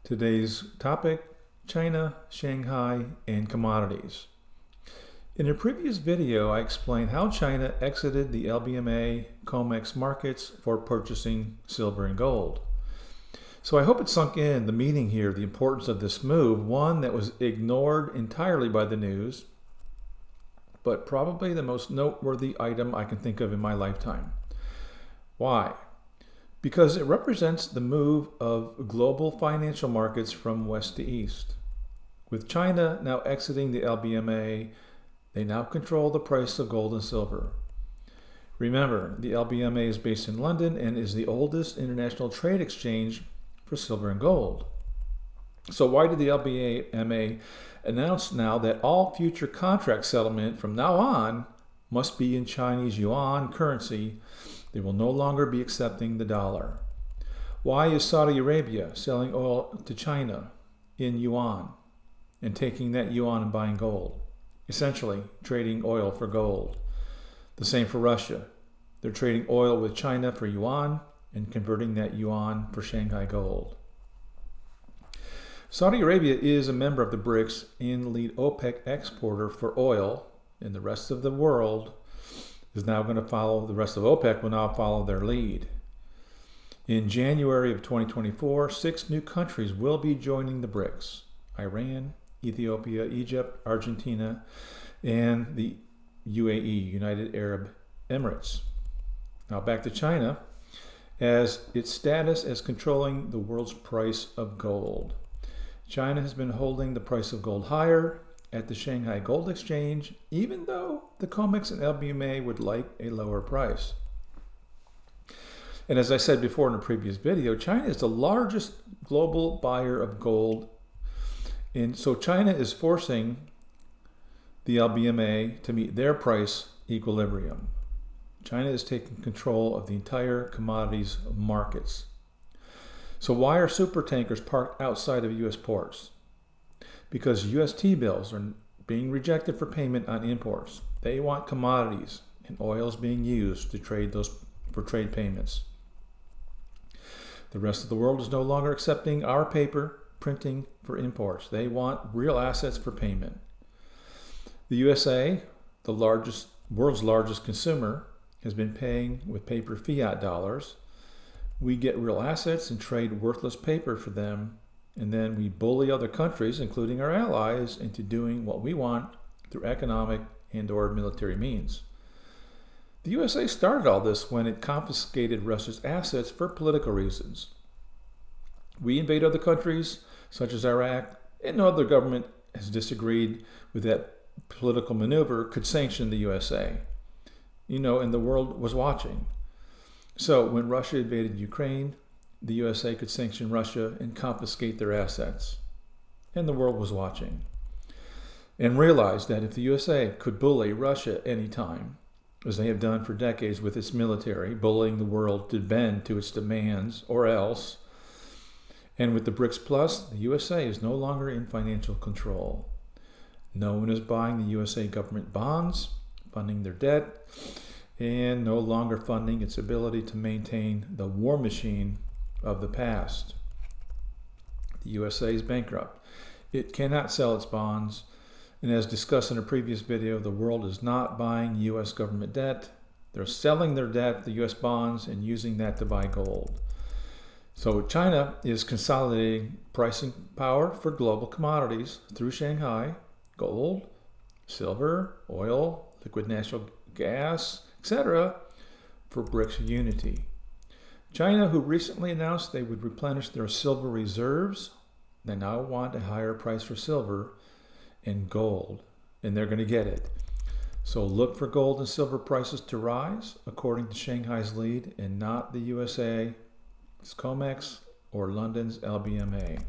Today's topic, China, Shanghai, and commodities. In a previous video, I explained how China exited the LBMA COMEX markets for purchasing silver and gold. So I hope it sunk in the meaning here, the importance of this move, one that was ignored entirely by the news, but probably the most noteworthy item I can think of in my lifetime. Why? Because it represents the move of global financial markets from west to east. With China now exiting the LBMA, they now control the price of gold and silver. Remember, the LBMA is based in London and is the oldest international trade exchange for silver and gold. So why did the LBMA announce now that all future contract settlement from now on must be in Chinese yuan currency? They will no longer be accepting the dollar. Why is Saudi Arabia selling oil to China in yuan and taking that yuan and buying gold? Essentially, trading oil for gold. The same for Russia. They're trading oil with China for yuan and converting that yuan for Shanghai gold. Saudi Arabia is a member of the BRICS and lead OPEC exporter for oil, and the rest of the world is now going to follow, the rest of OPEC will now follow their lead. In January of 2024, 6 new countries will be joining the BRICS: Iran, Ethiopia, Egypt, Argentina, and the UAE, United Arab Emirates. Now back to China, as its status as controlling the world's price of gold. China has been holding the price of gold higher at the Shanghai Gold Exchange, even though the COMEX and LBMA would like a lower price. And as I said before in a previous video, China is the largest global buyer of gold. And so China is forcing the LBMA to meet their price equilibrium. China is taking control of the entire commodities markets. So why are super tankers parked outside of U.S. ports? Because U.S. T-bills are being rejected for payment on imports. They want commodities, and oil is being used to trade those for trade payments. The rest of the world is no longer accepting our paper printing for imports. They want real assets for payment. The USA, the world's largest consumer, has been paying with paper fiat dollars. We get real assets and trade worthless paper for them, and then we bully other countries, including our allies, into doing what we want through economic and/or military means. The USA started all this when it confiscated Russia's assets for political reasons. We invade other countries, such as Iraq, and no other government has disagreed with that political maneuver, could sanction the USA. And the world was watching. So when Russia invaded Ukraine, the USA could sanction Russia and confiscate their assets. And the world was watching. And realized that if the USA could bully Russia anytime, as they have done for decades with its military, bullying the world to bend to its demands or else, and with the BRICS Plus, the USA is no longer in financial control. No one is buying the USA government bonds, funding their debt, and no longer funding its ability to maintain the war machine of the past. The USA is bankrupt. It cannot sell its bonds, and as discussed in a previous video, the world is not buying US government debt. They're selling their debt, the US bonds, and using that to buy gold. So China is consolidating pricing power for global commodities through Shanghai: gold, silver, oil, liquid natural gas, etc., for BRICS unity. China, who recently announced they would replenish their silver reserves, they now want a higher price for silver and gold, and they're going to get it. So look for gold and silver prices to rise according to Shanghai's lead, and not the USA's COMEX or London's LBMA.